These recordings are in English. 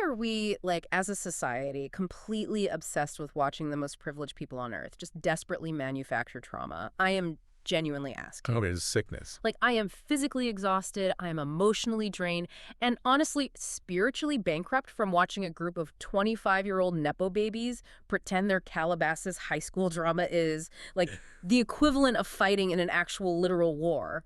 are we, like, as a society, completely obsessed with watching the most privileged people on Earth just desperately manufacture trauma? I am genuinely asking. Oh, it is sickness. Like, I am physically exhausted, I am emotionally drained, and honestly, spiritually bankrupt from watching a group of 25-year-old Nepo babies pretend their Calabasas high school drama is, like, the equivalent of fighting in an actual literal war.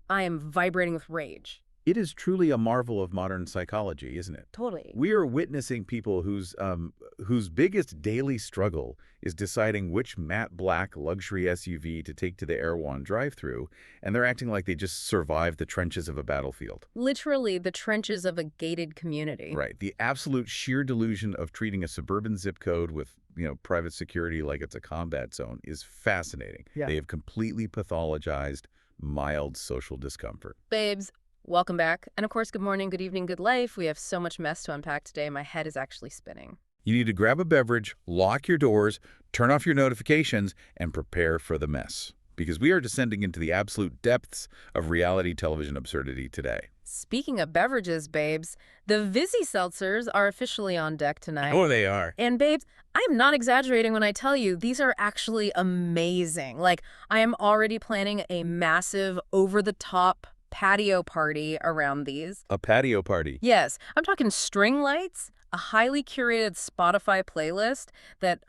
I am vibrating with rage. It is truly a marvel of modern psychology, isn't it? Totally. We are witnessing people whose biggest daily struggle is deciding which matte black luxury SUV to take to the Erewhon drive-thru, and they're acting like they just survived the trenches of a battlefield. Literally the trenches of a gated community. Right. The absolute sheer delusion of treating a suburban zip code with, private security like it's a combat zone is fascinating. Yeah. They have completely pathologized mild social discomfort. Babes, welcome back. And of course, good morning, good evening, good life. We have so much mess to unpack today. My head is actually spinning. You need to grab a beverage, lock your doors, turn off your notifications, and prepare for the mess. Because we are descending into the absolute depths of reality television absurdity today. Speaking of beverages, babes, the Vizzy seltzers are officially on deck tonight. Oh, they are. And babes, I am not exaggerating when I tell you these are actually amazing. Like, I am already planning a massive, over-the-top patio party around these. A patio party. Yes, I'm talking string lights, a highly curated Spotify playlist that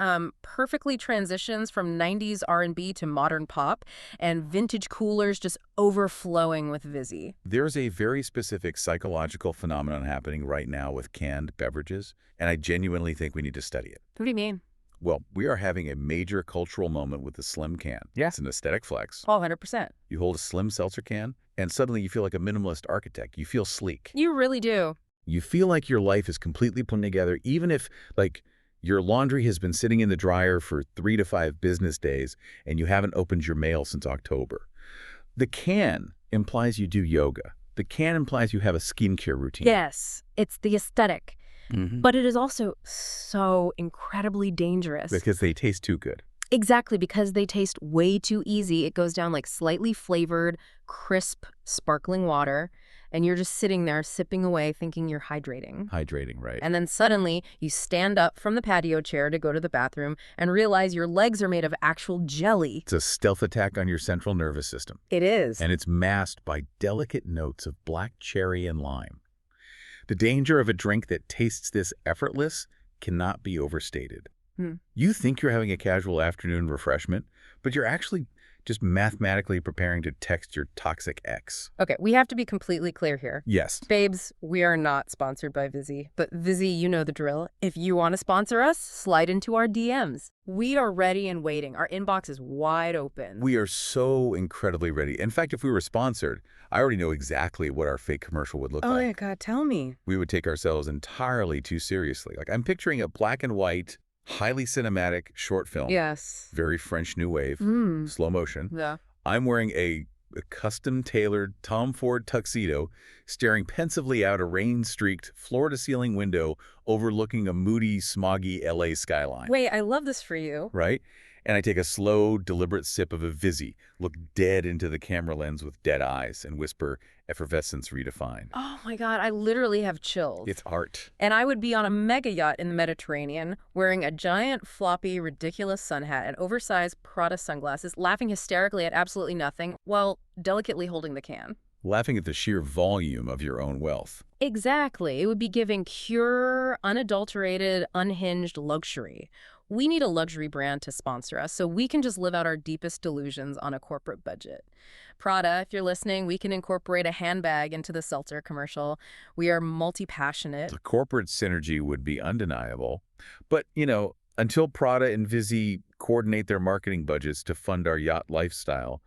perfectly transitions from 90s R&B to modern pop, and vintage coolers just overflowing with Vizzy. There's a very specific psychological phenomenon happening right now with canned beverages, and I genuinely think we need to study it. What do you mean? Well, we are having a major cultural moment with the slim can. Yeah. It's an aesthetic flex. Oh, 100%. You hold a slim seltzer can, and suddenly you feel like a minimalist architect. You feel sleek. You really do. You feel like your life is completely put together, even if, like, your laundry has been sitting in the dryer for 3 to 5 business days and you haven't opened your mail since October. The can implies you do yoga. The can implies you have a skincare routine. Yes, it's the aesthetic. Mm-hmm. But it is also so incredibly dangerous. Because they taste too good. Exactly, because they taste way too easy. It goes down like slightly flavored, crisp, sparkling water, and you're just sitting there sipping away thinking you're hydrating. Hydrating, right. And then suddenly you stand up from the patio chair to go to the bathroom and realize your legs are made of actual jelly. It's a stealth attack on your central nervous system. It is. And it's masked by delicate notes of black cherry and lime. The danger of a drink that tastes this effortless cannot be overstated. You think you're having a casual afternoon refreshment, but you're actually just mathematically preparing to text your toxic ex. Okay, we have to be completely clear here. Yes. Babes, we are not sponsored by Vizzy, but Vizzy, you know the drill. If you want to sponsor us, slide into our DMs. We are ready and waiting. Our inbox is wide open. We are so incredibly ready. In fact, if we were sponsored, I already know exactly what our fake commercial would look like. Oh, yeah, God, tell me. We would take ourselves entirely too seriously. Like, I'm picturing a black and white, highly cinematic short film. Yes. Very French New Wave, slow motion. Yeah. I'm wearing a custom-tailored Tom Ford tuxedo, staring pensively out a rain-streaked, floor-to-ceiling window overlooking a moody, smoggy LA skyline. Wait, I love this for you. Right? And I take a slow, deliberate sip of a Vizzy, look dead into the camera lens with dead eyes, and whisper, effervescence redefined. Oh my God, I literally have chills. It's art. And I would be on a mega yacht in the Mediterranean, wearing a giant, floppy, ridiculous sun hat and oversized Prada sunglasses, laughing hysterically at absolutely nothing, while delicately holding the can. Laughing at the sheer volume of your own wealth. Exactly. It would be giving pure, unadulterated, unhinged luxury. We need a luxury brand to sponsor us so we can just live out our deepest delusions on a corporate budget. Prada, if you're listening, we can incorporate a handbag into the seltzer commercial. We are multi-passionate. The corporate synergy would be undeniable. But, until Prada and Vizzy coordinate their marketing budgets to fund our yacht lifestyle,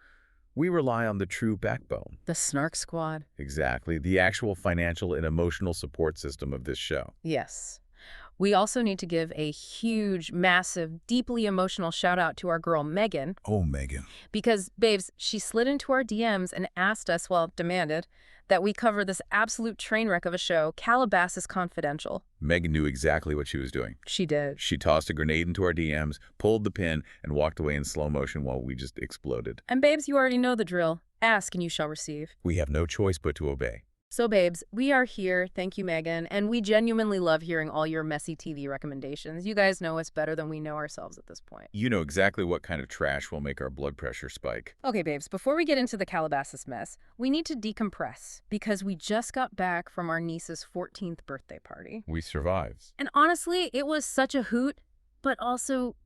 we rely on the true backbone. The Snark Squad. Exactly. The actual financial and emotional support system of this show. Yes. We also need to give a huge, massive, deeply emotional shout out to our girl, Megan. Oh, Megan. Because, babes, she slid into our DMs and asked us, well, demanded, that we cover this absolute train wreck of a show, Calabasas Confidential. Megan knew exactly what she was doing. She did. She tossed a grenade into our DMs, pulled the pin, and walked away in slow motion while we just exploded. And babes, you already know the drill. Ask and you shall receive. We have no choice but to obey. So, babes, we are here. Thank you, Megan. And we genuinely love hearing all your messy TV recommendations. You guys know us better than we know ourselves at this point. You know exactly what kind of trash will make our blood pressure spike. Okay, babes, before we get into the Calabasas mess, we need to decompress because we just got back from our niece's 14th birthday party. We survived. And honestly, it was such a hoot, but also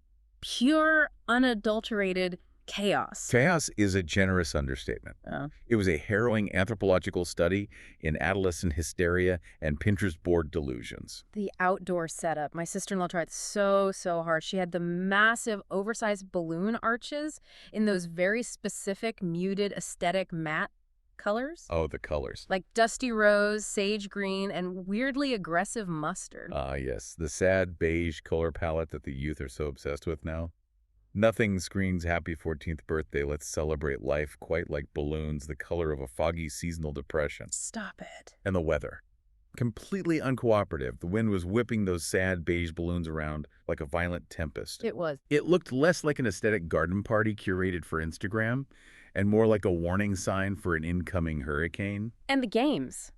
pure, unadulterated chaos. Chaos is a generous understatement. It was a harrowing anthropological study in adolescent hysteria and Pinterest board delusions. The outdoor setup. My sister-in-law tried so hard. She had the massive, oversized balloon arches in those very specific, muted, aesthetic matte colors. Oh, the colors. Like dusty rose, sage green, and weirdly aggressive mustard. Ah, yes. The sad beige color palette that the youth are so obsessed with now. Nothing screams happy 14th birthday, let's celebrate life quite like balloons, the color of a foggy seasonal depression. Stop it. And the weather. Completely uncooperative. The wind was whipping those sad beige balloons around like a violent tempest. It was. It looked less like an aesthetic garden party curated for Instagram and more like a warning sign for an incoming hurricane. And the games.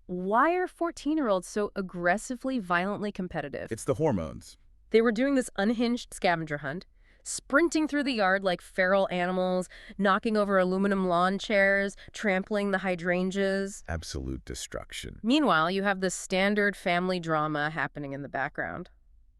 Why are 14-year-olds so aggressively, violently competitive? It's the hormones. They were doing this unhinged scavenger hunt, sprinting through the yard like feral animals, knocking over aluminum lawn chairs, trampling the hydrangeas. Absolute destruction. Meanwhile, you have the standard family drama happening in the background.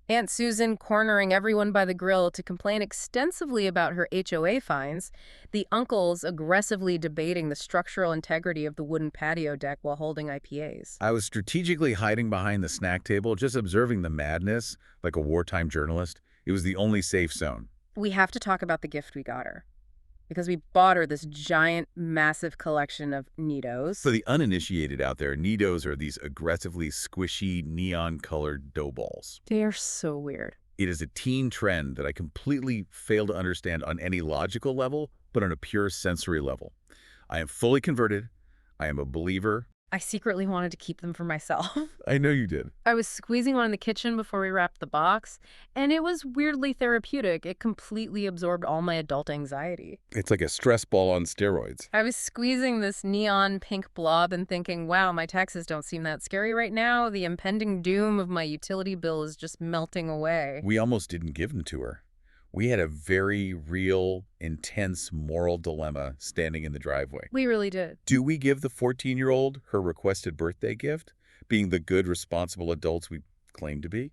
Aunt Susan cornering everyone by the grill to complain extensively about her HOA fines, the uncles aggressively debating the structural integrity of the wooden patio deck while holding IPAs. I was strategically hiding behind the snack table, just observing the madness like a wartime journalist. It was the only safe zone. We have to talk about the gift we got her, because we bought her this giant, massive collection of Neatos. For the uninitiated out there, Neatos are these aggressively squishy, neon-colored dough balls. They are so weird. It is a teen trend that I completely fail to understand on any logical level, but on a pure sensory level. I am fully converted. I am a believer. I secretly wanted to keep them for myself. I know you did. I was squeezing one in the kitchen before we wrapped the box, and it was weirdly therapeutic. It completely absorbed all my adult anxiety. It's like a stress ball on steroids. I was squeezing this neon pink blob and thinking, wow, my taxes don't seem that scary right now. The impending doom of my utility bill is just melting away. We almost didn't give them to her. We had a very real, intense moral dilemma standing in the driveway. We really did. Do we give the 14-year-old her requested birthday gift, being the good, responsible adults we claim to be?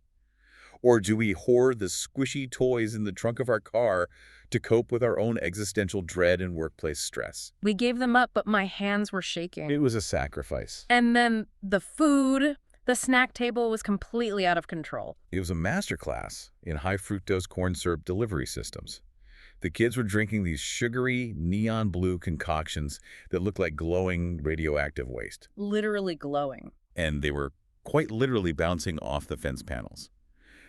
Or do we hoard the squishy toys in the trunk of our car to cope with our own existential dread and workplace stress? We gave them up, but my hands were shaking. It was a sacrifice. And then the food. The snack table was completely out of control. It was a masterclass in high-fructose corn syrup delivery systems. The kids were drinking these sugary, neon blue concoctions that looked like glowing radioactive waste. Literally glowing. And they were quite literally bouncing off the fence panels.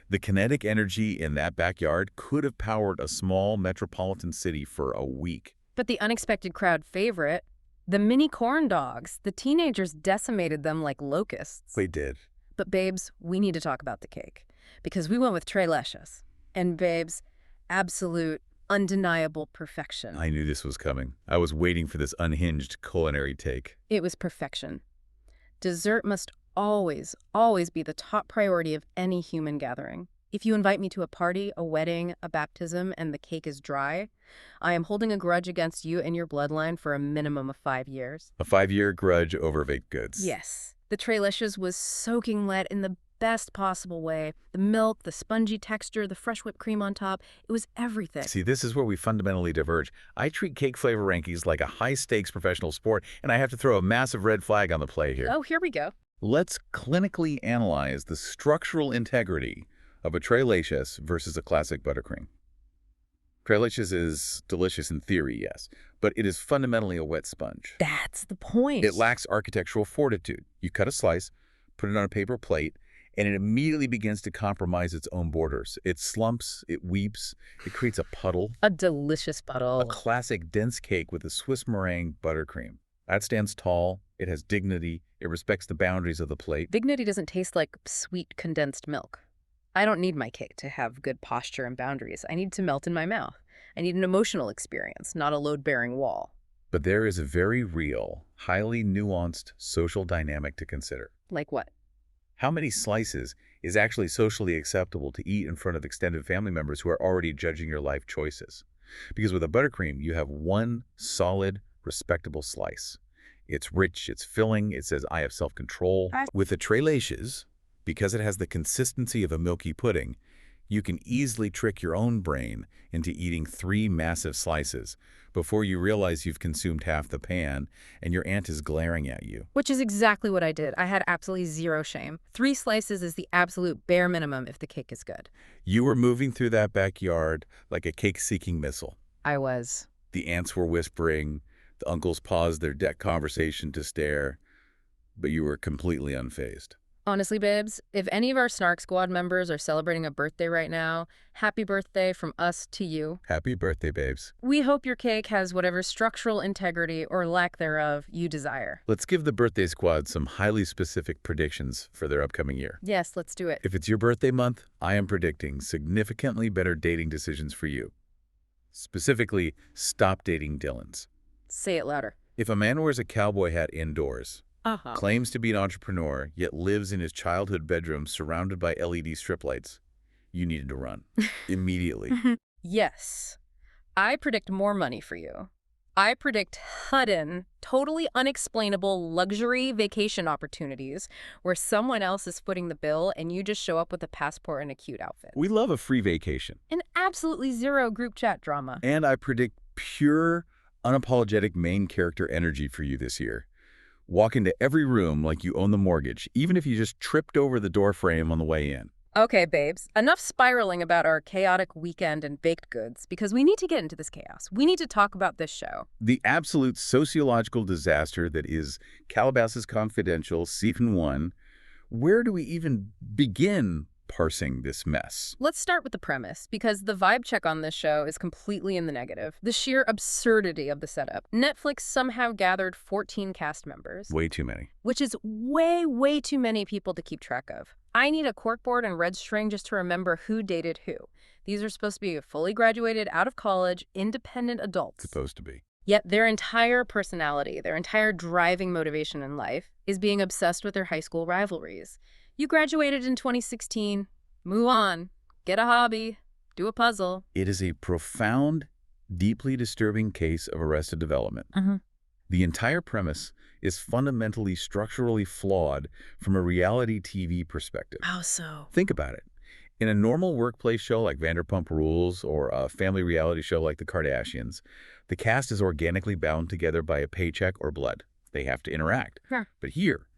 The kinetic energy in that backyard could have powered a small metropolitan city for a week. But the unexpected crowd favorite, the mini corn dogs, the teenagers decimated them like locusts. They did. But babes, we need to talk about the cake. Because we went with tres leches. And babes, absolute, undeniable perfection. I knew this was coming. I was waiting for this unhinged culinary take. It was perfection. Dessert must always, always be the top priority of any human gathering. If you invite me to a party, a wedding, a baptism, and the cake is dry, I am holding a grudge against you and your bloodline for a minimum of 5 years. A 5-year grudge over baked goods. Yes. The tres leches was soaking wet in the best possible way. The milk, the spongy texture, the fresh whipped cream on top, it was everything. See, this is where we fundamentally diverge. I treat cake flavor rankings like a high-stakes professional sport, and I have to throw a massive red flag on the play here. Oh, here we go. Let's clinically analyze the structural integrity of a tres leches versus a classic buttercream. Tres leches is delicious in theory, yes, but it is fundamentally a wet sponge. That's the point. It lacks architectural fortitude. You cut a slice, put it on a paper plate, and it immediately begins to compromise its own borders. It slumps, it weeps, it creates a puddle. A delicious puddle. A classic dense cake with a Swiss meringue buttercream. That stands tall, it has dignity, it respects the boundaries of the plate. Dignity doesn't taste like sweet condensed milk. I don't need my cake to have good posture and boundaries. I need to melt in my mouth. I need an emotional experience, not a load-bearing wall. But there is a very real, highly nuanced social dynamic to consider. Like what? How many slices is actually socially acceptable to eat in front of extended family members who are already judging your life choices? Because with a buttercream, you have one solid, respectable slice. It's rich, it's filling, it says, I have self-control. With the tres leches, because it has the consistency of a milky pudding, you can easily trick your own brain into eating 3 massive slices before you realize you've consumed half the pan and your aunt is glaring at you. Which is exactly what I did. I had absolutely zero shame. 3 slices is the absolute bare minimum if the cake is good. You were moving through that backyard like a cake-seeking missile. I was. The aunts were whispering, the uncles paused their deck conversation to stare, but you were completely unfazed. Honestly, babes, if any of our Snark squad members are celebrating a birthday right now, happy birthday from us to you. Happy birthday, babes. We hope your cake has whatever structural integrity or lack thereof you desire. Let's give the birthday squad some highly specific predictions for their upcoming year. Yes, let's do it. If it's your birthday month, I am predicting significantly better dating decisions for you. Specifically, stop dating Dylans. Say it louder. If a man wears a cowboy hat indoors, claims to be an entrepreneur, yet lives in his childhood bedroom surrounded by LED strip lights, you needed to run. Immediately. Yes. I predict more money for you. I predict sudden, totally unexplainable luxury vacation opportunities where someone else is footing the bill and you just show up with a passport and a cute outfit. We love a free vacation. And absolutely zero group chat drama. And I predict pure, unapologetic main character energy for you this year. Walk into every room like you own the mortgage, even if you just tripped over the door frame on the way in. Okay, babes, enough spiraling about our chaotic weekend and baked goods, because we need to get into this chaos. We need to talk about this show. The absolute sociological disaster that is Calabasas Confidential Season 1. Where do we even begin parsing this mess? Let's start with the premise, because the vibe check on this show is completely in the negative. The sheer absurdity of the setup. Netflix somehow gathered 14 cast members. Way too many. Which is way too many people to keep track of. I need a corkboard and red string just to remember who dated who. These are supposed to be fully graduated, out of college, independent adults. Supposed to be. Yet their entire personality, their entire driving motivation in life is being obsessed with their high school rivalries. You graduated in 2016. Move on. Get a hobby. Do a puzzle. It is a profound, deeply disturbing case of arrested development. The entire premise is fundamentally structurally flawed from a reality TV perspective. How so? Think about it. In a normal workplace show like Vanderpump Rules or a family reality show like The Kardashians, the cast is organically bound together by a paycheck or blood. They have to interact. But here,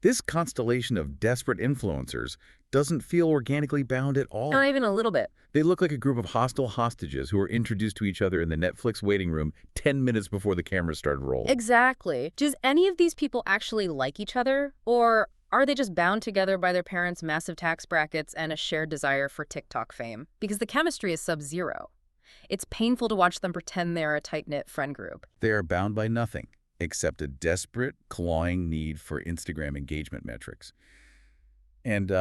this constellation of desperate influencers doesn't feel organically bound at all. Not even a little bit. They look like a group of hostile hostages who were introduced to each other in the Netflix waiting room 10 minutes before the cameras started rolling. Exactly. Does any of these people actually like each other? Or are they just bound together by their parents' massive tax brackets and a shared desire for TikTok fame? Because the chemistry is sub-zero. It's painful to watch them pretend they're a tight-knit friend group. They are bound by nothing except a desperate, clawing need for Instagram engagement metrics. And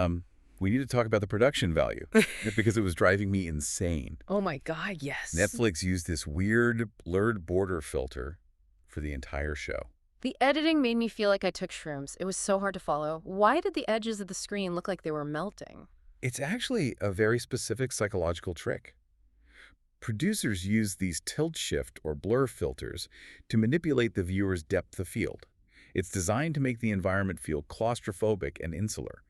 we need to talk about the production value because it was driving me insane. Oh my God, yes. Netflix used this weird blurred border filter for the entire show. The editing made me feel like I took shrooms. It was so hard to follow. Why did the edges of the screen look like they were melting? It's actually a very specific psychological trick. Producers use these tilt shift or blur filters to manipulate the viewer's depth of field. It's designed to make the environment feel claustrophobic and insular,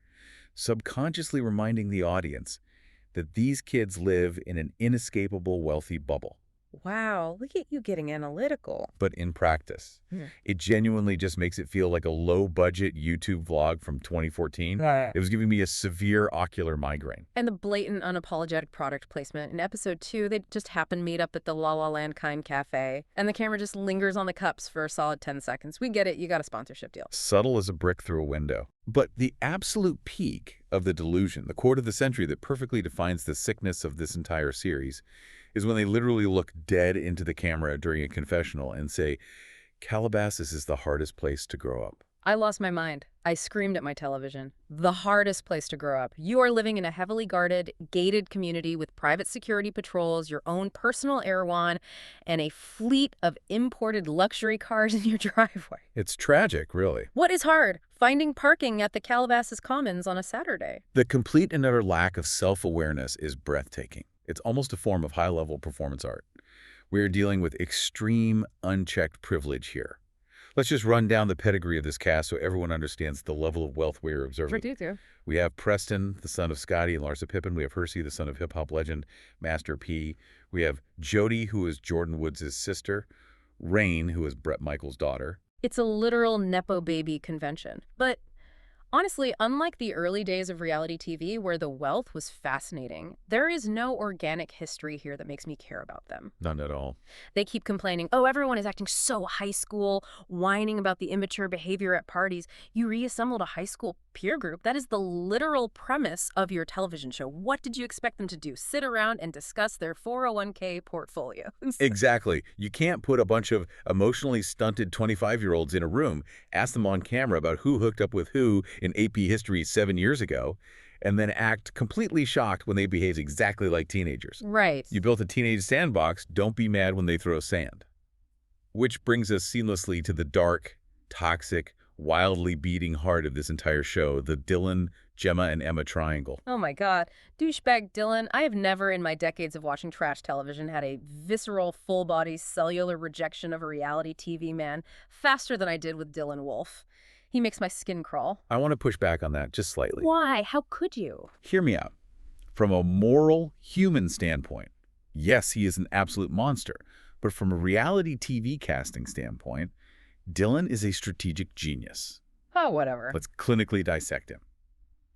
subconsciously reminding the audience that these kids live in an inescapable wealthy bubble. Wow, look at you getting analytical. But in practice, it genuinely just makes it feel like a low-budget YouTube vlog from 2014. It was giving me a severe ocular migraine. And the blatant, unapologetic product placement. In episode 2, they just happen to meet up at the La La Land Kind Cafe, and the camera just lingers on the cups for a solid 10 seconds. We get it, you got a sponsorship deal. Subtle as a brick through a window. But the absolute peak of the delusion, the quote of the century that perfectly defines the sickness of this entire series, is when they literally look dead into the camera during a confessional and say, Calabasas is the hardest place to grow up. I lost my mind. I screamed at my television. The hardest place to grow up. You are living in a heavily guarded, gated community with private security patrols, your own personal Erewhon, and a fleet of imported luxury cars in your driveway. It's tragic, really. What is hard? Finding parking at the Calabasas Commons on a Saturday. The complete and utter lack of self-awareness is breathtaking. It's almost a form of high-level performance art. We're dealing with extreme, unchecked privilege here. Let's just run down the pedigree of this cast so everyone understands the level of wealth we're observing. We have Preston, the son of Scotty and Larsa Pippen. We have Hersey, the son of hip-hop legend Master P. We have Jody, who is Jordan Woods' sister. Rain, who is Bret Michaels' daughter. It's a literal Nepo baby convention. But honestly, unlike the early days of reality TV where the wealth was fascinating, there is no organic history here that makes me care about them. None at all. They keep complaining, oh, everyone is acting so high school, whining about the immature behavior at parties. You reassembled a high school peer group. That is the literal premise of your television show. What did you expect them to do? Sit around and discuss their 401k portfolios? Exactly. You can't put a bunch of emotionally stunted 25-year-olds in a room, ask them on camera about who hooked up with who in AP history 7 years ago, and then act completely shocked when they behave exactly like teenagers. Right. You built a teenage sandbox, don't be mad when they throw sand. Which brings us seamlessly to the dark, toxic, wildly beating heart of this entire show, the Dylan, Gemma, and Emma triangle. Oh my God. Douchebag Dylan. I have never in my decades of watching trash television had a visceral, full-body, cellular rejection of a reality TV man faster than I did with Dylan Wolf. He makes my skin crawl. I want to push back on that just slightly. Why? How could you? Hear me out. From a moral, human standpoint, yes, he is an absolute monster. But from a reality TV casting standpoint, Dylan is a strategic genius. Oh, whatever. Let's clinically dissect him.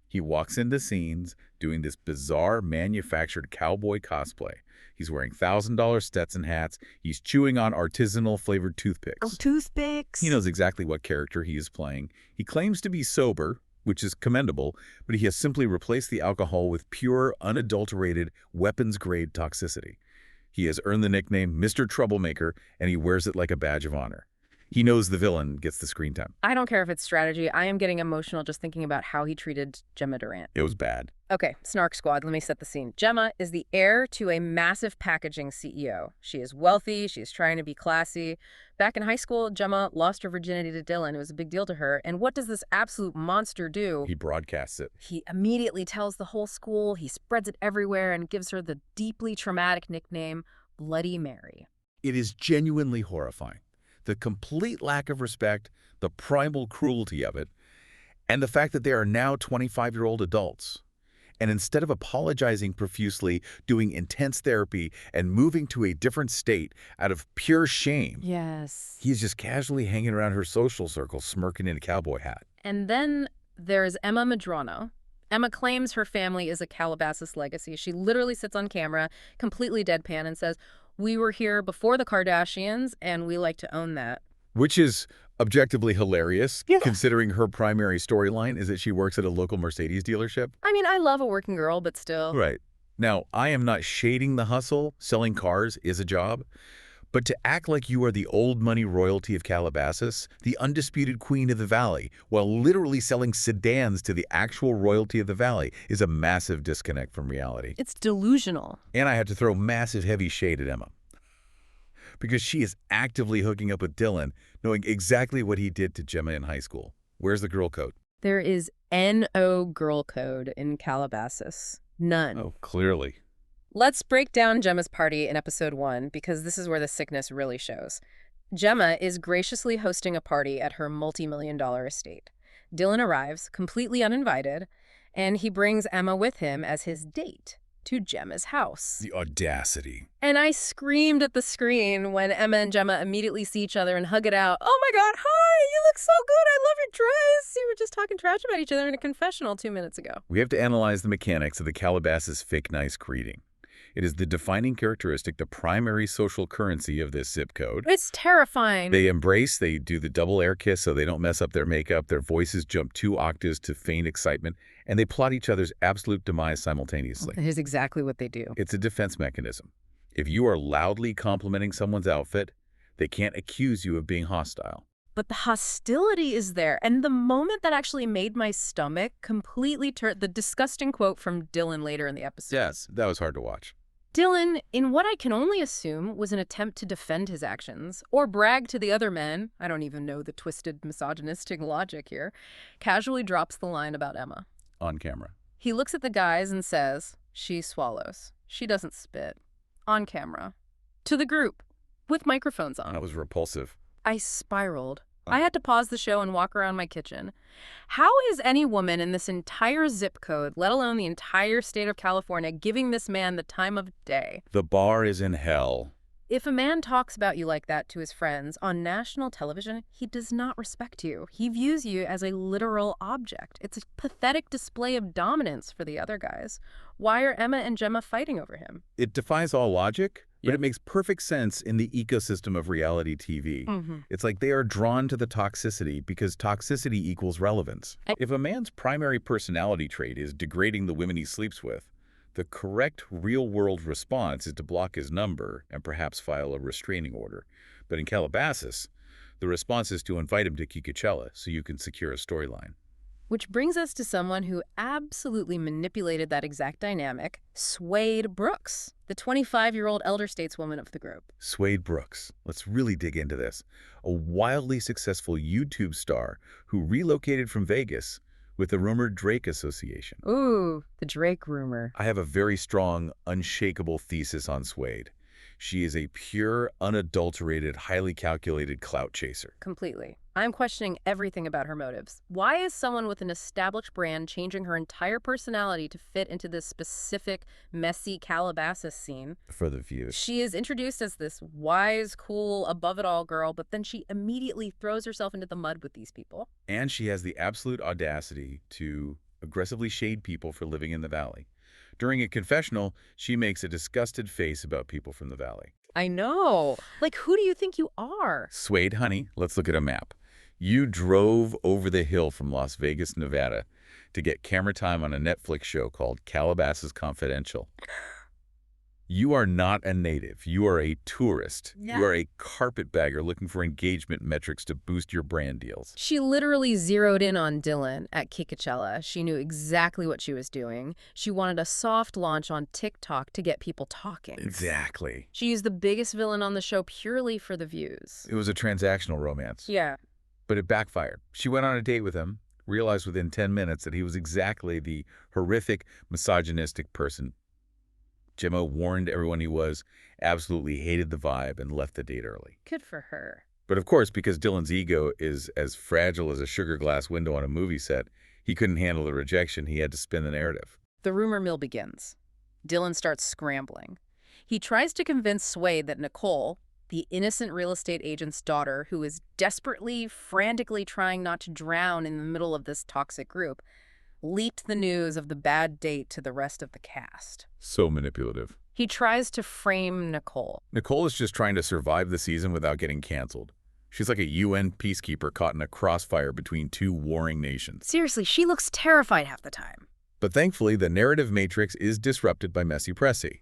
He walks into scenes doing this bizarre manufactured cowboy cosplay. He's wearing $1,000 Stetson hats. He's chewing on artisanal flavored toothpicks. Oh, toothpicks? He knows exactly what character he is playing. He claims to be sober, which is commendable, but he has simply replaced the alcohol with pure, unadulterated, weapons-grade toxicity. He has earned the nickname Mr. Troublemaker, and he wears it like a badge of honor. He knows the villain gets the screen time. I don't care if it's strategy. I am getting emotional just thinking about how he treated Gemma Durant. It was bad. Okay, Snark Squad, let me set the scene. Gemma is the heir to a massive packaging CEO. She is wealthy. She is trying to be classy. Back in high school, Gemma lost her virginity to Dylan. It was a big deal to her. And what does this absolute monster do? He broadcasts it. He immediately tells the whole school. He spreads it everywhere and gives her the deeply traumatic nickname, Bloody Mary. It is genuinely horrifying. The complete lack of respect, the primal cruelty of it, and the fact that they are now 25-year-old adults. And instead of apologizing profusely, doing intense therapy, and moving to a different state out of pure shame, yes, he's just casually hanging around her social circle, smirking in a cowboy hat. And then there's Emma Madrano. Emma claims her family is a Calabasas legacy. She literally sits on camera, completely deadpan, and says, "We were here before the Kardashians, and we like to own that." Which is objectively hilarious, Yeah. considering her primary storyline is that she works at a local Mercedes dealership. I mean, I love a working girl, but still. Right. Now, I am not shading the hustle. Selling cars is a job. But to act like you are the old money royalty of Calabasas, the undisputed queen of the valley, while literally selling sedans to the actual royalty of the valley is a massive disconnect from reality. It's delusional. And I have to throw massive heavy shade at Emma, because she is actively hooking up with Dylan, knowing exactly what he did to Gemma in high school. Where's the girl code? There is NO girl code in Calabasas. None. Oh, clearly. Let's break down Gemma's party in episode 1, because this is where the sickness really shows. Gemma is graciously hosting a party at her multi-million-dollar estate. Dylan arrives, completely uninvited, and he brings Emma with him as his date to Gemma's house. The audacity. And I screamed at the screen when Emma and Gemma immediately see each other and hug it out. "Oh my God, hi, you look so good. I love your dress. You were just talking trash about each other in a confessional 2 minutes ago." We have to analyze the mechanics of the Calabasas fake nice greeting. It is the defining characteristic, the primary social currency of this zip code. It's terrifying. They embrace, they do the double air kiss so they don't mess up their makeup, their voices jump 2 octaves to feign excitement, and they plot each other's absolute demise simultaneously. Here's exactly what they do. It's a defense mechanism. If you are loudly complimenting someone's outfit, they can't accuse you of being hostile. but the hostility is there. And the moment that actually made my stomach completely turn, the disgusting quote from Dylan later in the episode. Yes, that was hard to watch. Dylan, in what I can only assume was an attempt to defend his actions, or brag to the other men, I don't even know the twisted misogynistic logic here, casually drops the line about Emma. On camera. He looks at the guys and says, "She swallows. She doesn't spit." On camera. To the group, with microphones on. That was repulsive. I spiraled. I had to pause the show and walk around my kitchen. How is any woman in this entire zip code, let alone the entire state of California, giving this man the time of day? The bar is in hell. If a man talks about you like that to his friends on national television, he does not respect you. He views you as a literal object. It's a pathetic display of dominance for the other guys. Why are Emma and Gemma fighting over him? It defies all logic, but Yep. it makes perfect sense in the ecosystem of reality TV. It's like they are drawn to the toxicity because toxicity equals relevance. If a man's primary personality trait is degrading the women he sleeps with, the correct real-world response is to block his number and perhaps file a restraining order. But in Calabasas, the response is to invite him to Kikachella so you can secure a storyline. Which brings us to someone who absolutely manipulated that exact dynamic, Swade Brooks, the 25-year-old elder stateswoman of the group. Swade Brooks. Let's really dig into this. A wildly successful YouTube star who relocated from Vegas with the rumored Drake association. Ooh, the Drake rumor. I have a very strong, unshakable thesis on Swade. She is a pure, unadulterated, highly calculated clout chaser. Completely. I'm questioning everything about her motives. Why is someone with an established brand changing her entire personality to fit into this specific, messy Calabasas scene? For the views. She is introduced as this wise, cool, above-it-all girl, but then she immediately throws herself into the mud with these people. And she has the absolute audacity to aggressively shade people for living in the valley. During a confessional, she makes a disgusted face about people from the valley. I know. Like, who do you think you are? Swade, honey, let's look at a map. You drove over the hill from Las Vegas, Nevada, to get camera time on a Netflix show called Calabasas Confidential. You are not a native. You are a tourist. Yeah. You are a carpetbagger looking for engagement metrics to boost your brand deals. She literally zeroed in on Dylan at Kikachella. She knew exactly what she was doing. She wanted a soft launch on TikTok to get people talking. Exactly. She used the biggest villain on the show purely for the views. It was a transactional romance. Yeah. But it backfired. She went on a date with him, realized within 10 minutes that he was exactly the horrific, misogynistic person Gemma warned everyone he was, absolutely hated the vibe, and left the date early. Good for her. But of course, because Dylan's ego is as fragile as a sugar glass window on a movie set, he couldn't handle the rejection. He had to spin the narrative. The rumor mill begins. Dylan starts scrambling. He tries to convince Swade that Nicole, the innocent real estate agent's daughter who is desperately, frantically trying not to drown in the middle of this toxic group, leaked the news of the bad date to the rest of the cast. So manipulative. He tries to frame Nicole. Nicole is just trying to survive the season without getting canceled. She's like a UN peacekeeper caught in a crossfire between two warring nations. Seriously, she looks terrified half the time. But thankfully, the narrative matrix is disrupted by Messy Pressy.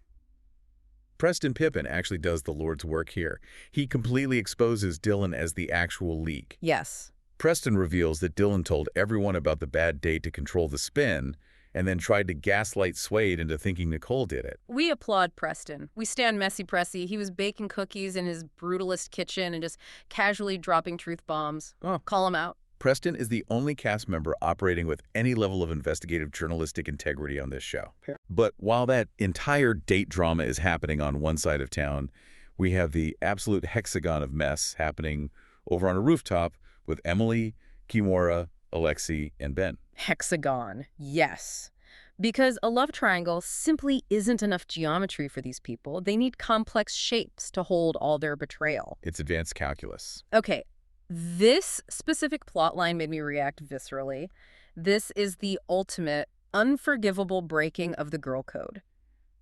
Preston Pippin actually does the Lord's work here. He completely exposes Dylan as the actual leak. Yes. Preston reveals that Dylan told everyone about the bad date to control the spin, and then tried to gaslight Swade into thinking Nicole did it. We applaud Preston. We stand Messy Pressy. He was baking cookies in his brutalist kitchen and just casually dropping truth bombs. Oh. Call him out. Preston is the only cast member operating with any level of investigative journalistic integrity on this show. But while that entire date drama is happening on one side of town, we have the absolute hexagon of mess happening over on a rooftop with Emily, Kimura, Alexi, and Ben. Hexagon. Yes. Because a love triangle simply isn't enough geometry for these people. They need complex shapes to hold all their betrayal. It's advanced calculus. Okay, this specific plotline made me react viscerally. This is the ultimate, unforgivable breaking of the girl code.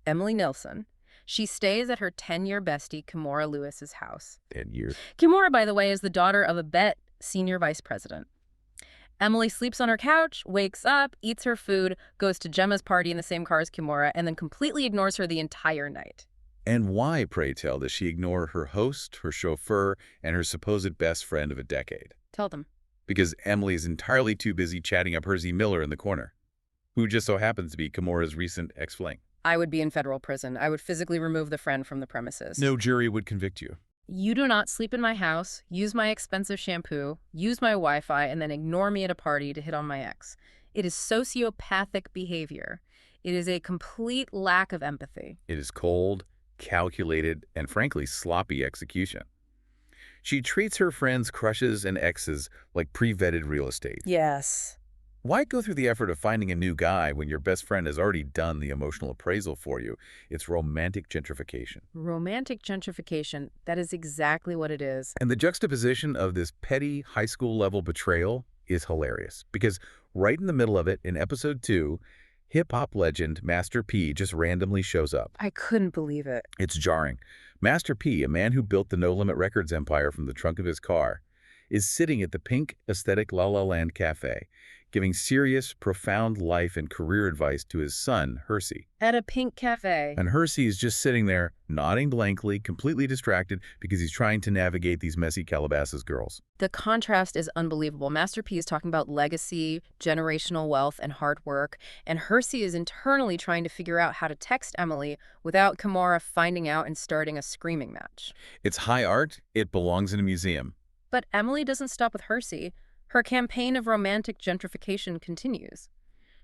Emily Nilsson. She stays at her 10-year bestie, Kimura Lewis's house. 10 years. Kimura, by the way, is the daughter of a BET senior vice president. Emily sleeps on her couch, wakes up, eats her food, goes to Gemma's party in the same car as Kimura, and then completely ignores her the entire night. And why, pray tell, does she ignore her host, her chauffeur, and her supposed best friend of a decade? Tell them. Because Emily is entirely too busy chatting up Hersey Miller in the corner, who just so happens to be Kimura's recent ex-fling. I would be in federal prison. I would physically remove the friend from the premises. No jury would convict you. You do not sleep in my house, use my expensive shampoo, use my Wi-Fi, and then ignore me at a party to hit on my ex. It is sociopathic behavior. It is a complete lack of empathy. It is cold, calculated, and frankly sloppy execution. She treats her friends, crushes, and exes like pre-vetted real estate. Yes. Why go through the effort of finding a new guy when your best friend has already done the emotional appraisal for you? It's romantic gentrification. Romantic gentrification, that is exactly what it is. And the juxtaposition of this petty high school level betrayal is hilarious because right in the middle of it, in episode 2, hip-hop legend Master P just randomly shows up. I couldn't believe it. It's jarring. Master P, a man who built the No Limit Records empire from the trunk of his car, is sitting at the pink aesthetic La La Land Cafe, giving serious, profound life and career advice to his son, Hersey. At a pink cafe. And Hersey is just sitting there, nodding blankly, completely distracted because he's trying to navigate these messy Calabasas girls. The contrast is unbelievable. Master P is talking about legacy, generational wealth, and hard work, and Hersey is internally trying to figure out how to text Emily without Kimura finding out and starting a screaming match. It's high art. It belongs in a museum. But Emily doesn't stop with Hersey. Her campaign of romantic gentrification continues.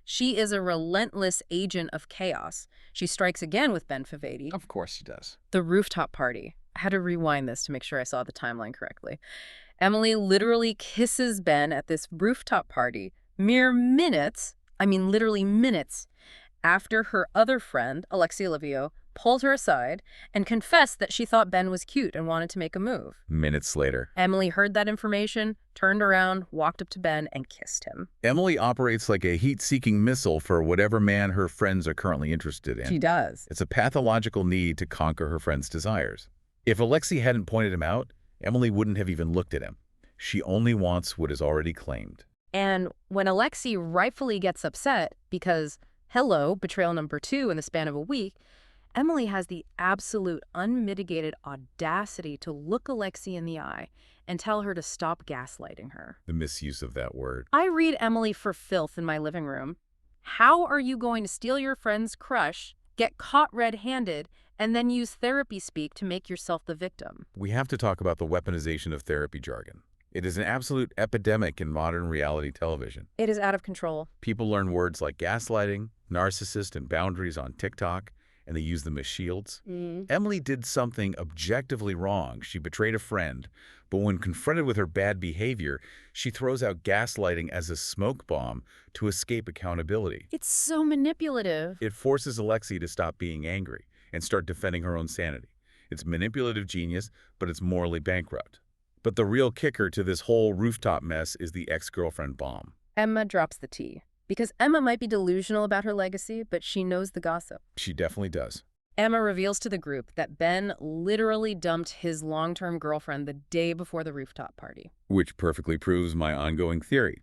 She is a relentless agent of chaos. She strikes again with Ben Favati. Of course she does. The rooftop party. I had to rewind this to make sure I saw the timeline correctly. Emily literally kisses Ben at this rooftop party mere minutes, I mean literally minutes, after her other friend, Alexia Livio, pulled her aside and confessed that she thought Ben was cute and wanted to make a move. Minutes later. Emily heard that information, turned around, walked up to Ben, and kissed him. Emily operates like a heat-seeking missile for whatever man her friends are currently interested in. She does. It's a pathological need to conquer her friend's desires. If Alexi hadn't pointed him out, Emily wouldn't have even looked at him. She only wants what is already claimed. And when Alexi rightfully gets upset because, hello, betrayal number 2 in the span of a week, Emily has the absolute unmitigated audacity to look Alexi in the eye and tell her to stop gaslighting her. The misuse of that word. I read Emily for filth in my living room. How are you going to steal your friend's crush, get caught red-handed, and then use therapy speak to make yourself the victim? We have to talk about the weaponization of therapy jargon. It is an absolute epidemic in modern reality television. It is out of control. People learn words like gaslighting, narcissist, and boundaries on TikTok, and they use them as shields. Emily did something objectively wrong. She betrayed a friend, but when confronted with her bad behavior, she throws out gaslighting as a smoke bomb to escape accountability. It's so manipulative. It forces Alexi to stop being angry and start defending her own sanity. It's manipulative genius, but it's morally bankrupt. But the real kicker to this whole rooftop mess is the ex-girlfriend bomb. Emma drops the tea. Because Emma might be delusional about her legacy, but she knows the gossip. She definitely does. Emma reveals to the group that Ben literally dumped his long-term girlfriend the day before the rooftop party. Which perfectly proves my ongoing theory.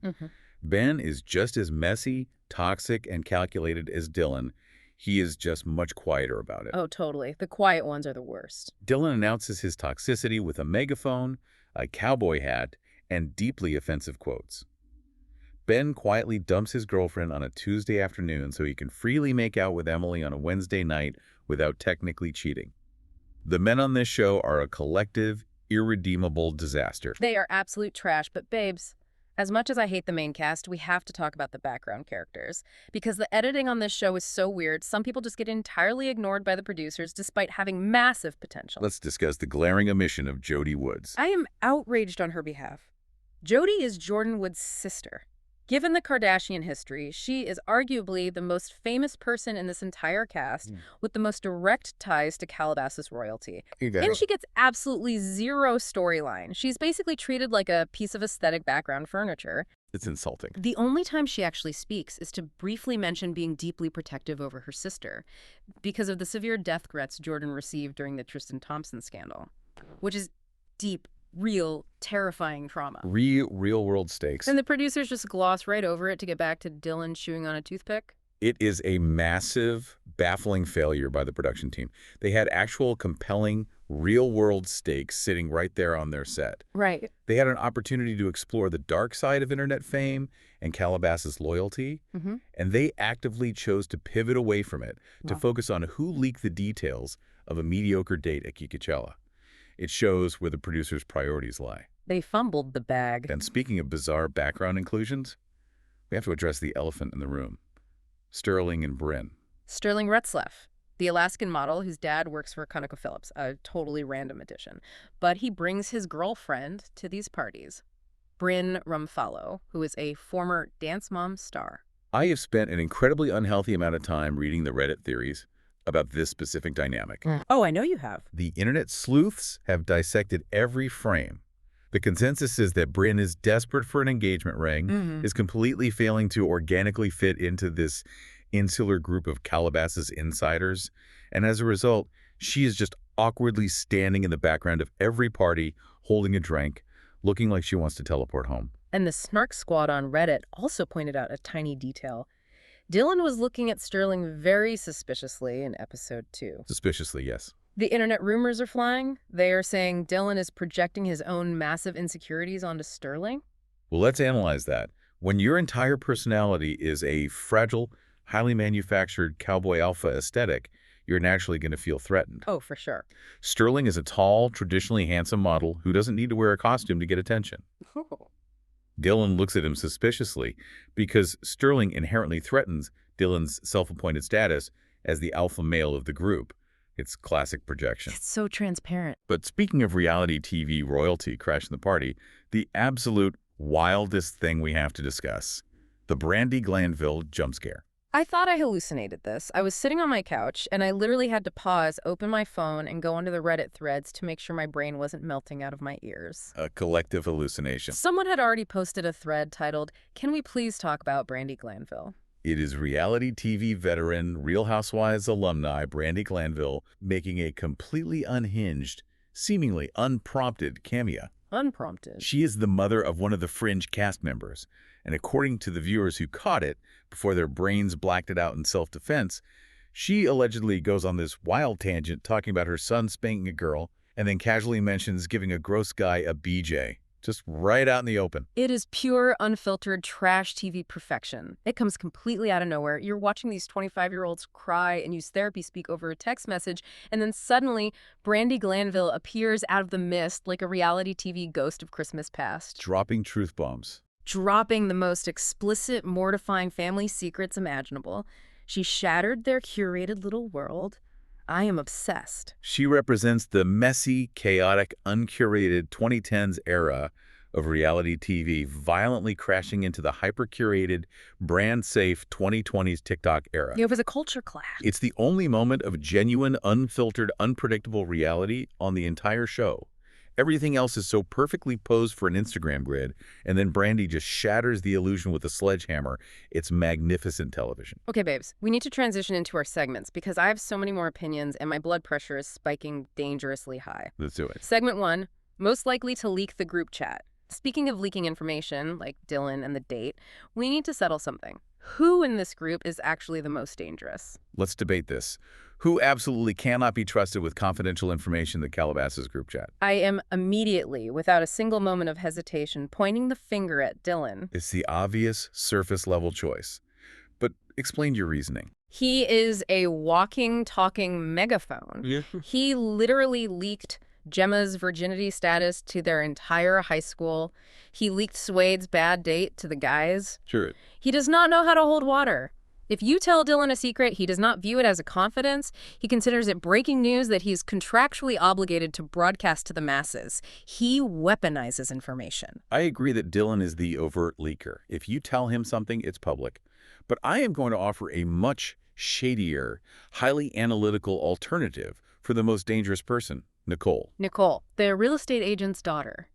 Ben is just as messy, toxic, and calculated as Dylan. He is just much quieter about it. Oh, totally. The quiet ones are the worst. Dylan announces his toxicity with a megaphone, a cowboy hat, and deeply offensive quotes. Ben quietly dumps his girlfriend on a Tuesday afternoon so he can freely make out with Emily on a Wednesday night without technically cheating. The men on this show are a collective, irredeemable disaster. They are absolute trash, but babes, as much as I hate the main cast, we have to talk about the background characters. Because the editing on this show is so weird, some people just get entirely ignored by the producers despite having massive potential. Let's discuss the glaring omission of Jodie Woods. I am outraged on her behalf. Jodie is Jordan Woods' sister. Given the Kardashian history, she is arguably the most famous person in this entire cast with the most direct ties to Calabasas royalty. And she gets absolutely zero storyline. She's basically treated like a piece of aesthetic background furniture. It's insulting. The only time she actually speaks is to briefly mention being deeply protective over her sister because of the severe death threats Jordan received during the Tristan Thompson scandal, which is deep, real, terrifying trauma. Real-world stakes. And the producers just gloss right over it to get back to Dylan chewing on a toothpick. It is a massive, baffling failure by the production team. They had actual compelling, real-world stakes sitting right there on their set. Right. They had an opportunity to explore the dark side of internet fame and Calabasas' loyalty, Mm-hmm. and they actively chose to pivot away from it to Wow. focus on who leaked the details of a mediocre date at Kikachella. It shows where the producers' priorities lie. They fumbled the bag. And speaking of bizarre background inclusions, we have to address the elephant in the room. Sterling and Bryn. Sterling Retzlaff, the Alaskan model whose dad works for ConocoPhillips, a totally random addition. But he brings his girlfriend to these parties. Bryn Rumfalo, who is a former Dance Mom star. I have spent an incredibly unhealthy amount of time reading the Reddit theories about this specific dynamic. Oh, I know you have. The internet sleuths have dissected every frame. The consensus is that Bryn is desperate for an engagement ring, is completely failing to organically fit into this insular group of Calabasas insiders, and as a result, she is just awkwardly standing in the background of every party, holding a drink, looking like she wants to teleport home. And the Snark squad on Reddit also pointed out a tiny detail. Dylan was looking at Sterling very suspiciously in episode 2. Suspiciously, yes. The internet rumors are flying. They are saying Dylan is projecting his own massive insecurities onto Sterling. Well, let's analyze that. When your entire personality is a fragile, highly manufactured cowboy alpha aesthetic, you're naturally going to feel threatened. Oh, for sure. Sterling is a tall, traditionally handsome model who doesn't need to wear a costume to get attention. Oh. Dylan looks at him suspiciously because Sterling inherently threatens Dylan's self-appointed status as the alpha male of the group. It's classic projection. It's so transparent. But speaking of reality TV royalty crashing the party, the absolute wildest thing we have to discuss, the Brandy Glanville jump scare. I thought I hallucinated this. I was sitting on my couch, and I literally had to pause, open my phone, and go onto the Reddit threads to make sure my brain wasn't melting out of my ears. A collective hallucination. Someone had already posted a thread titled, "Can we please talk about Brandy Glanville?" It is reality TV veteran, Real Housewives alumni Brandy Glanville making a completely unhinged, seemingly unprompted cameo. Unprompted. She is the mother of one of the Fringe cast members, and according to the viewers who caught it before their brains blacked it out in self-defense, she allegedly goes on this wild tangent talking about her son spanking a girl and then casually mentions giving a gross guy a BJ, just right out in the open. It is pure, unfiltered trash TV perfection. It comes completely out of nowhere. You're watching these 25-year-olds cry and use therapy speak over a text message, and then suddenly, Brandy Glanville appears out of the mist like a reality TV ghost of Christmas past. Dropping truth bombs. Dropping the most explicit, mortifying family secrets imaginable. She shattered their curated little world. I am obsessed. She represents the messy, chaotic, uncurated 2010s era of reality TV, violently crashing into the hyper-curated, brand-safe 2020s TikTok era. It was a culture clash. It's the only moment of genuine, unfiltered, unpredictable reality on the entire show. Everything else is so perfectly posed for an Instagram grid, and then Brandy just shatters the illusion with a sledgehammer. It's magnificent television. Okay, babes, we need to transition into our segments because I have so many more opinions and my blood pressure is spiking dangerously high. Let's do it. Segment 1, most likely to leak the group chat. Speaking of leaking information, like Dylan and the date, we need to settle something. Who in this group is actually the most dangerous? Let's debate this. Who absolutely cannot be trusted with confidential information in the Calabasas group chat? I am immediately, without a single moment of hesitation, pointing the finger at Dylan. It's the obvious surface-level choice. But explain your reasoning. He is a walking, talking megaphone. Yeah. He literally leaked Gemma's virginity status to their entire high school. He leaked Suede's bad date to the guys. Sure. He does not know how to hold water. If you tell Dylan a secret, he does not view it as a confidence. He considers it breaking news that he's contractually obligated to broadcast to the masses. He weaponizes information. I agree that Dylan is the overt leaker. If you tell him something, it's public. But I am going to offer a much shadier, highly analytical alternative for the most dangerous person, Nicole. Nicole, the real estate agent's daughter.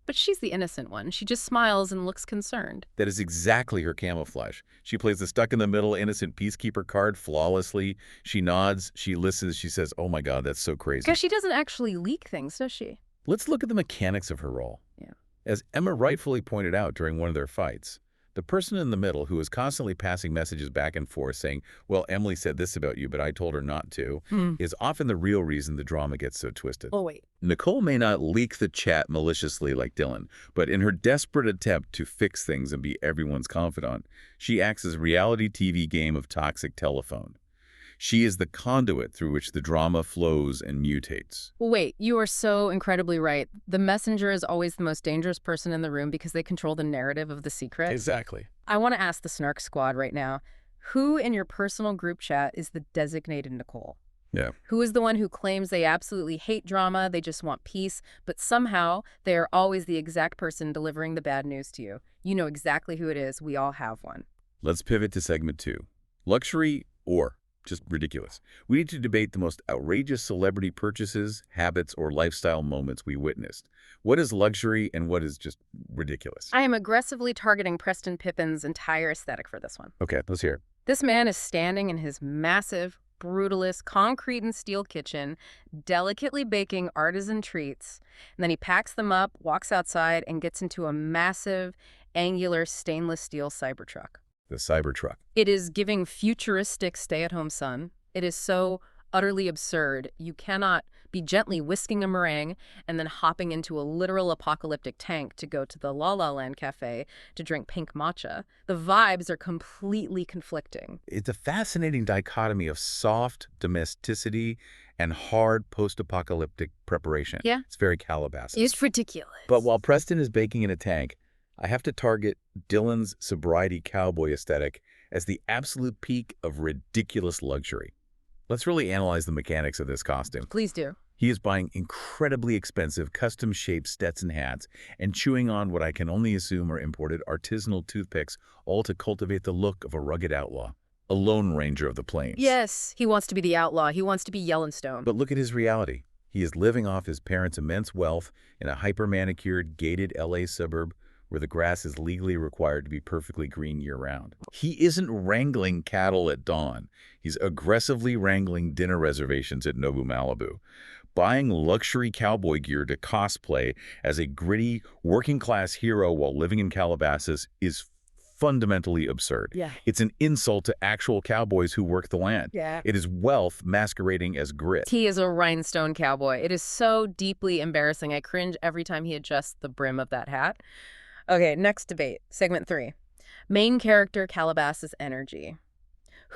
But she's the innocent one. She just smiles and looks concerned. That is exactly her camouflage. She plays the stuck-in-the-middle innocent peacekeeper card flawlessly. She nods, she listens, she says, oh my God, that's so crazy. Because she doesn't actually leak things, does she? Let's look at the mechanics of her role. Yeah. As Emma rightfully pointed out during one of their fights, The person in the middle who is constantly passing messages back and forth saying, well, Emily said this about you, but I told her not to, is often the real reason the drama gets so twisted. Oh, wait. Nicole may not leak the chat maliciously like Dylan, but in her desperate attempt to fix things and be everyone's confidant, she acts as a reality TV game of toxic telephone. She is the conduit through which the drama flows and mutates. Well, wait, you are so incredibly right. The messenger is always the most dangerous person in the room because they control the narrative of the secret. Exactly. I want to ask the Snark squad right now, who in your personal group chat is the designated Nicole? Yeah. Who is the one who claims they absolutely hate drama, they just want peace, but somehow they are always the exact person delivering the bad news to you? You know exactly who it is. We all have one. Let's pivot to segment 2. Luxury or just ridiculous. We need to debate the most outrageous celebrity purchases, habits, or lifestyle moments we witnessed. What is luxury and what is just ridiculous? I am aggressively targeting Preston Pippen's entire aesthetic for this one. Okay, let's hear it. This man is standing in his massive, brutalist, concrete and steel kitchen, delicately baking artisan treats, and then he packs them up, walks outside, and gets into a massive, angular stainless steel Cybertruck. The Cybertruck. It is giving futuristic stay-at-home son. It is so utterly absurd. You cannot be gently whisking a meringue and then hopping into a literal apocalyptic tank to go to the La La Land cafe to drink pink matcha. The vibes are completely conflicting. It's a fascinating dichotomy of soft domesticity and hard post-apocalyptic preparation. Yeah. It's very Calabasas. It's ridiculous. But while Preston is baking in a tank, I have to target Dylan's sobriety cowboy aesthetic as the absolute peak of ridiculous luxury. Let's really analyze the mechanics of this costume. Please do. He is buying incredibly expensive, custom-shaped Stetson hats and chewing on what I can only assume are imported artisanal toothpicks, all to cultivate the look of a rugged outlaw, a lone ranger of the plains. Yes, he wants to be the outlaw. He wants to be Yellowstone. But look at his reality. He is living off his parents' immense wealth in a hyper-manicured, gated LA suburb where the grass is legally required to be perfectly green year-round. He isn't wrangling cattle at dawn. He's aggressively wrangling dinner reservations at Nobu Malibu. Buying luxury cowboy gear to cosplay as a gritty, working-class hero while living in Calabasas is fundamentally absurd. Yeah. It's an insult to actual cowboys who work the land. Yeah. It is wealth masquerading as grit. He is a rhinestone cowboy. It is so deeply embarrassing. I cringe every time he adjusts the brim of that hat. Okay, next debate, segment 3. Main character Calabasas energy.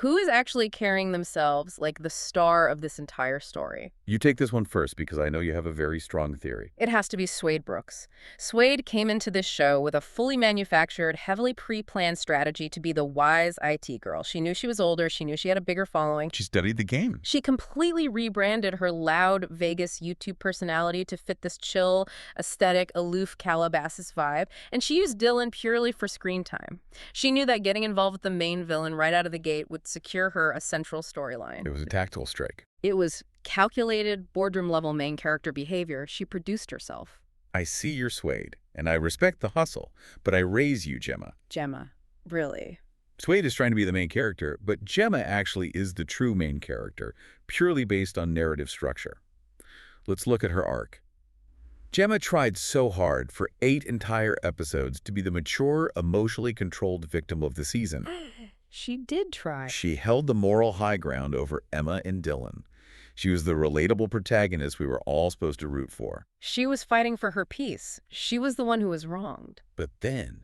Who is actually carrying themselves like the star of this entire story? You take this one first because I know you have a very strong theory. It has to be Suede Brooks. Suede came into this show with a fully manufactured, heavily pre-planned strategy to be the wise IT girl. She knew she was older. She knew she had a bigger following. She studied the game. She completely rebranded her loud Vegas YouTube personality to fit this chill, aesthetic, aloof Calabasas vibe, and she used Dylan purely for screen time. She knew that getting involved with the main villain right out of the gate would secure her a central storyline. It was a tactical strike. It was calculated, boardroom-level main character behavior. She produced herself. I see your Suede, and I respect the hustle, but I raise you, Gemma. Gemma, really? Suede is trying to be the main character, but Gemma actually is the true main character, purely based on narrative structure. Let's look at her arc. Gemma tried so hard for 8 entire episodes to be the mature, emotionally controlled victim of the season. She did try. She held the moral high ground over Emma and Dylan. She was the relatable protagonist we were all supposed to root for. She was fighting for her peace. She was the one who was wronged. But then,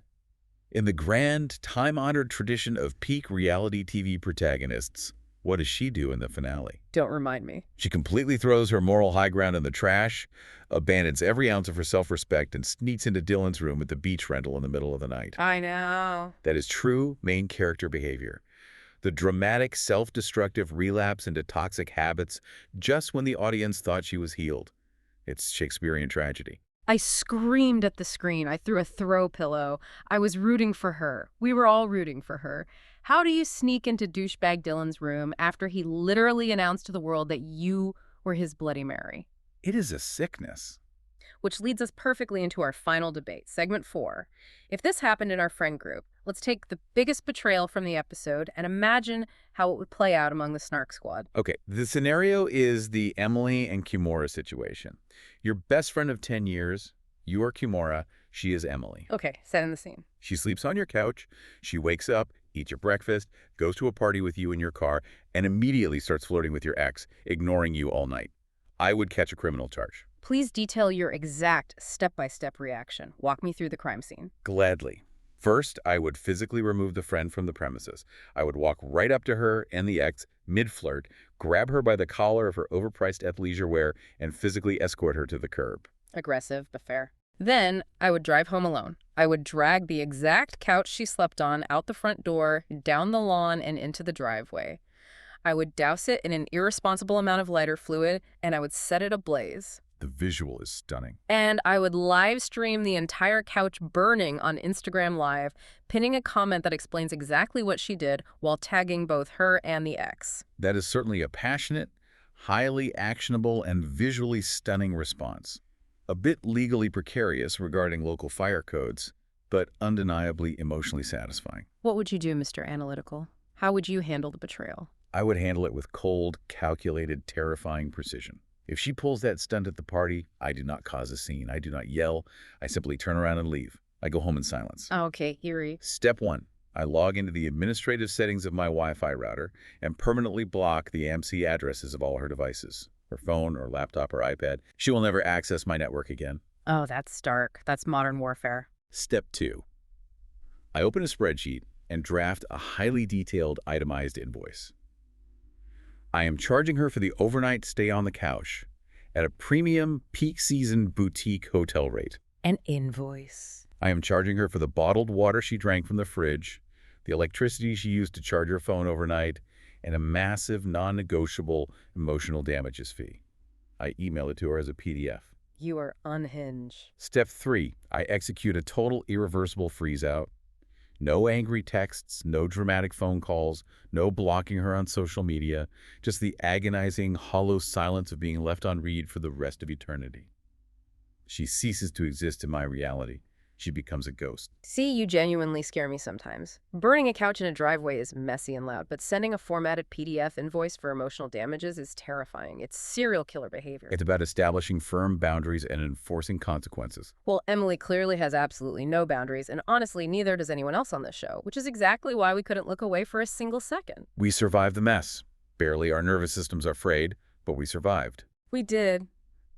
in the grand, time-honored tradition of peak reality TV protagonists, what does she do in the finale? Don't remind me. She completely throws her moral high ground in the trash, abandons every ounce of her self-respect, and sneaks into Dylan's room at the beach rental in the middle of the night. I know. That is true main character behavior. The dramatic, self-destructive relapse into toxic habits just when the audience thought she was healed. It's Shakespearean tragedy. I screamed at the screen. I threw a throw pillow. I was rooting for her. We were all rooting for her. How do you sneak into douchebag Dylan's room after he literally announced to the world that you were his Bloody Mary? It is a sickness. Which leads us perfectly into our final debate, segment 4. If this happened in our friend group, let's take the biggest betrayal from the episode and imagine how it would play out among the Snark squad. Okay, the scenario is the Emily and Kimura situation. Your best friend of 10 years, You are Kimura, she is Emily. Okay, setting the scene. She sleeps on your couch, she wakes up, eats your breakfast, goes to a party with you in your car, and immediately starts flirting with your ex, ignoring you all night. I would catch a criminal charge. Please detail your exact step-by-step reaction. Walk me through the crime scene. Gladly. First, I would physically remove the friend from the premises. I would walk right up to her and the ex, mid-flirt, grab her by the collar of her overpriced athleisure wear, and physically escort her to the curb. Aggressive, but fair. Then, I would drive home alone. I would drag the exact couch she slept on out the front door, down the lawn, and into the driveway. I would douse it in an irresponsible amount of lighter fluid, and I would set it ablaze. The visual is stunning. And I would live stream the entire couch burning on Instagram Live, pinning a comment that explains exactly what she did while tagging both her and the ex. That is certainly a passionate, highly actionable, and visually stunning response. A bit legally precarious regarding local fire codes, but undeniably emotionally satisfying. What would you do, Mr. Analytical? How would you handle the betrayal? I would handle it with cold, calculated, terrifying precision. If she pulls that stunt at the party, I do not cause a scene. I do not yell. I simply turn around and leave. I go home in silence. Okay, eerie. Step 1. I log into the administrative settings of my Wi-Fi router and permanently block the AMC addresses of all her devices. Her phone or laptop or iPad. She will never access my network again. Oh, that's stark. That's modern warfare. Step 2. I open a spreadsheet and draft a highly detailed itemized invoice. I am charging her for the overnight stay on the couch at a premium peak season boutique hotel rate. An invoice. I am charging her for the bottled water she drank from the fridge, the electricity she used to charge her phone overnight, and a massive non-negotiable emotional damages fee. I email it to her as a PDF. You are unhinged. Step 3. I execute a total irreversible freeze-out. No angry texts, no dramatic phone calls, no blocking her on social media, just the agonizing, hollow silence of being left on read for the rest of eternity. She ceases to exist in my reality. She becomes a ghost. See, you genuinely scare me sometimes. Burning a couch in a driveway is messy and loud, but sending a formatted PDF invoice for emotional damages is terrifying. It's serial killer behavior. It's about establishing firm boundaries and enforcing consequences. Well, Emily clearly has absolutely no boundaries, and honestly, neither does anyone else on this show, which is exactly why we couldn't look away for a single second. We survived the mess. Barely our nervous systems are frayed, but we survived. We did.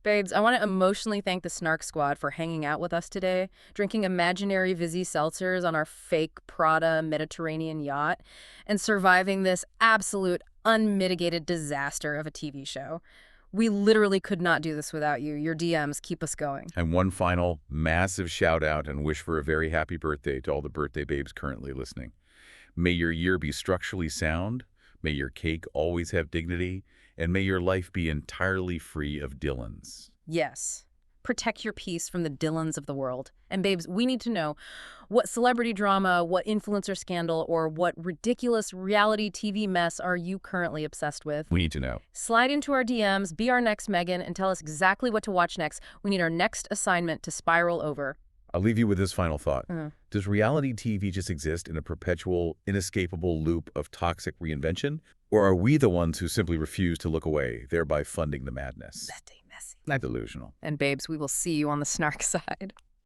Babes, I want to emotionally thank the Snark Squad for hanging out with us today, drinking imaginary Vizzy seltzers on our fake Prada Mediterranean yacht, and surviving this absolute unmitigated disaster of a TV show. We literally could not do this without you. Your DMs keep us going. And one final massive shout out and wish for a very happy birthday to all the birthday babes currently listening. May your year be structurally sound, may your cake always have dignity, and may your life be entirely free of Dylans. Yes. Protect your peace from the Dylans of the world. And babes, we need to know what celebrity drama, what influencer scandal, or what ridiculous reality TV mess are you currently obsessed with? We need to know. Slide into our DMs, be our next Megan, and tell us exactly what to watch next. We need our next assignment to spiral over. I'll leave you with this final thought. Does reality TV just exist in a perpetual, inescapable loop of toxic reinvention? Or are we the ones who simply refuse to look away, thereby funding the madness? Messy. Not delusional. And babes, we will see you on the Snark side.